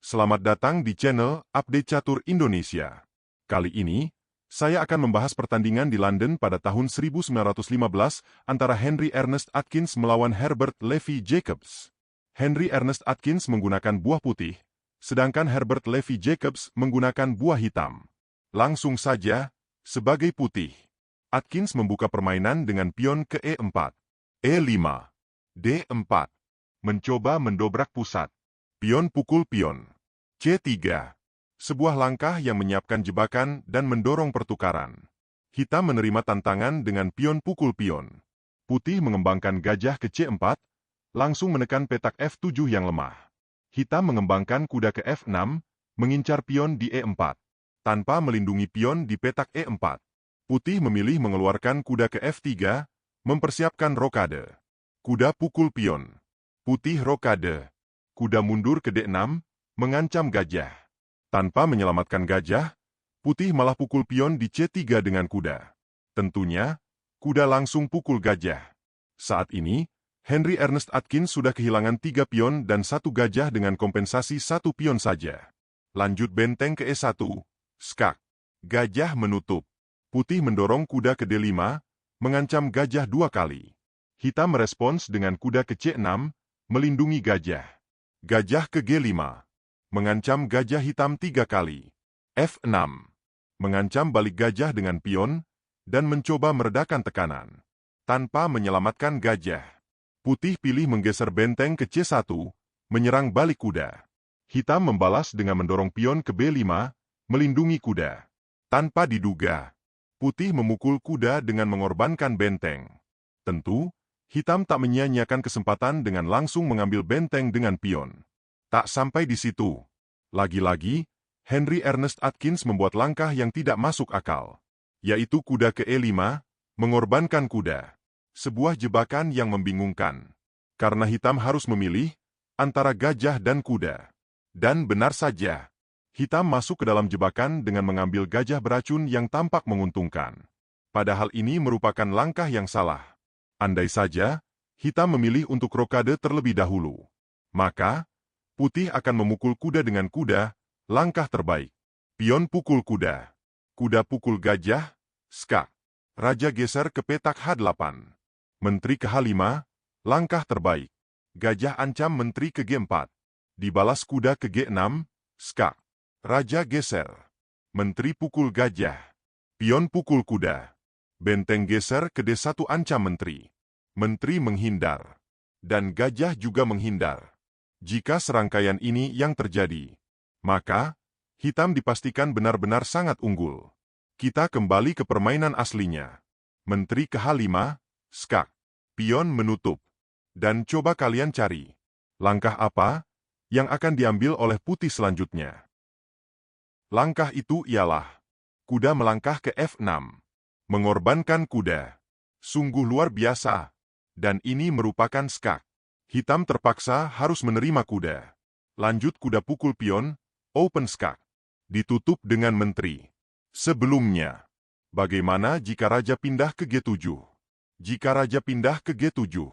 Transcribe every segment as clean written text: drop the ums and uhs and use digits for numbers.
Selamat datang di channel Update Catur Indonesia. Kali ini, saya akan membahas pertandingan di London pada tahun 1915 antara Henry Ernest Atkins melawan Herbert Levy Jacobs. Henry Ernest Atkins menggunakan buah putih, sedangkan Herbert Levy Jacobs menggunakan buah hitam. Langsung saja, sebagai putih, Atkins membuka permainan dengan pion ke E4, E5, D4, mencoba mendobrak pusat. Pion pukul pion. C3. Sebuah langkah yang menyiapkan jebakan dan mendorong pertukaran. Hitam menerima tantangan dengan pion pukul pion. Putih mengembangkan gajah ke C4, langsung menekan petak F7 yang lemah. Hitam mengembangkan kuda ke F6, mengincar pion di E4. Tanpa melindungi pion di petak E4. Putih memilih mengeluarkan kuda ke F3, mempersiapkan rokade. Kuda pukul pion. Putih rokade. Kuda mundur ke D6, mengancam gajah. Tanpa menyelamatkan gajah, putih malah pukul pion di C3 dengan kuda. Tentunya, kuda langsung pukul gajah. Saat ini, Henry Ernest Atkins sudah kehilangan 3 pion dan 1 gajah dengan kompensasi 1 pion saja. Lanjut benteng ke E1, skak. Gajah menutup. Putih mendorong kuda ke D5, mengancam gajah 2 kali. Hitam merespons dengan kuda ke C6, melindungi gajah. Gajah ke G5. Mengancam gajah hitam 3 kali. F6. Mengancam balik gajah dengan pion, dan mencoba meredakan tekanan. Tanpa menyelamatkan gajah. Putih pilih menggeser benteng ke C1, menyerang balik kuda. Hitam membalas dengan mendorong pion ke B5, melindungi kuda. Tanpa diduga, putih memukul kuda dengan mengorbankan benteng. Tentu, hitam tak menyia-nyiakan kesempatan dengan langsung mengambil benteng dengan pion. Tak sampai di situ. Lagi-lagi, Henry Ernest Atkins membuat langkah yang tidak masuk akal. Yaitu kuda ke E5, mengorbankan kuda. Sebuah jebakan yang membingungkan. Karena hitam harus memilih antara gajah dan kuda. Dan benar saja, hitam masuk ke dalam jebakan dengan mengambil gajah beracun yang tampak menguntungkan. Padahal ini merupakan langkah yang salah. Andai saja, hitam memilih untuk rokade terlebih dahulu. Maka, putih akan memukul kuda dengan kuda, langkah terbaik. Pion pukul kuda. Kuda pukul gajah, skak. Raja geser ke petak H8. Menteri ke H5, langkah terbaik. Gajah ancam menteri ke G4. Dibalas kuda ke G6, skak. Raja geser. Menteri pukul gajah. Pion pukul kuda. Benteng geser ke D1 ancam menteri. Menteri menghindar. Dan gajah juga menghindar. Jika serangkaian ini yang terjadi, maka hitam dipastikan benar-benar sangat unggul. Kita kembali ke permainan aslinya. Menteri ke H5, skak. Pion menutup. Dan coba kalian cari. Langkah apa yang akan diambil oleh putih selanjutnya? Langkah itu ialah kuda melangkah ke F6. Mengorbankan kuda. Sungguh luar biasa. Dan ini merupakan skak. Hitam terpaksa harus menerima kuda. Lanjut kuda pukul pion, open skak. Ditutup dengan menteri. Sebelumnya, bagaimana jika raja pindah ke G7? Jika raja pindah ke G7,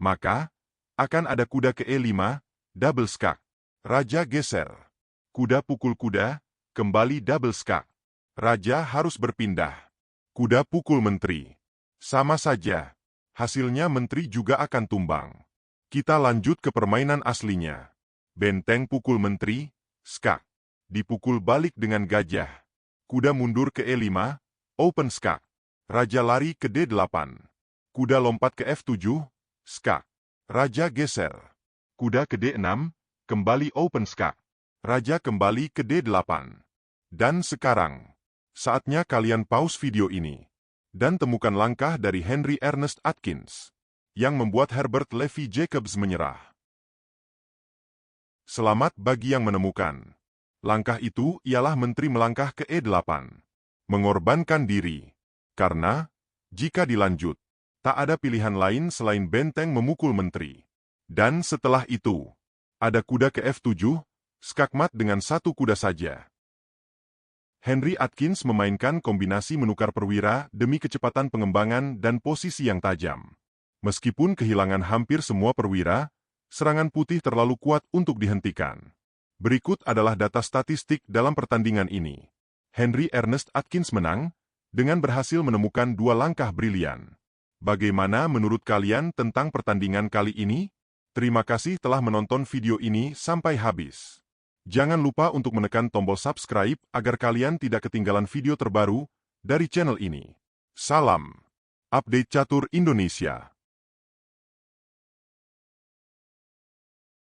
maka akan ada kuda ke E5, double skak. Raja geser. Kuda pukul kuda, kembali double skak. Raja harus berpindah. Kuda pukul menteri. Sama saja. Hasilnya menteri juga akan tumbang. Kita lanjut ke permainan aslinya. Benteng pukul menteri, skak. Dipukul balik dengan gajah. Kuda mundur ke E5, open skak. Raja lari ke D8. Kuda lompat ke F7, skak. Raja geser. Kuda ke D6, kembali open skak. Raja kembali ke D8. Dan sekarang, saatnya kalian pause video ini dan temukan langkah dari Henry Ernest Atkins yang membuat Herbert Levy Jacobs menyerah. Selamat bagi yang menemukan. Langkah itu ialah menteri melangkah ke E8. Mengorbankan diri. Karena, jika dilanjut, tak ada pilihan lain selain benteng memukul menteri. Dan setelah itu, ada kuda ke F7, skakmat dengan 1 kuda saja. Henry Atkins memainkan kombinasi menukar perwira demi kecepatan pengembangan dan posisi yang tajam. Meskipun kehilangan hampir semua perwira, serangan putih terlalu kuat untuk dihentikan. Berikut adalah data statistik dalam pertandingan ini. Henry Ernest Atkins menang, dengan berhasil menemukan 2 langkah brilian. Bagaimana menurut kalian tentang pertandingan kali ini? Terima kasih telah menonton video ini sampai habis. Jangan lupa untuk menekan tombol subscribe agar kalian tidak ketinggalan video terbaru dari channel ini. Salam Update Catur Indonesia.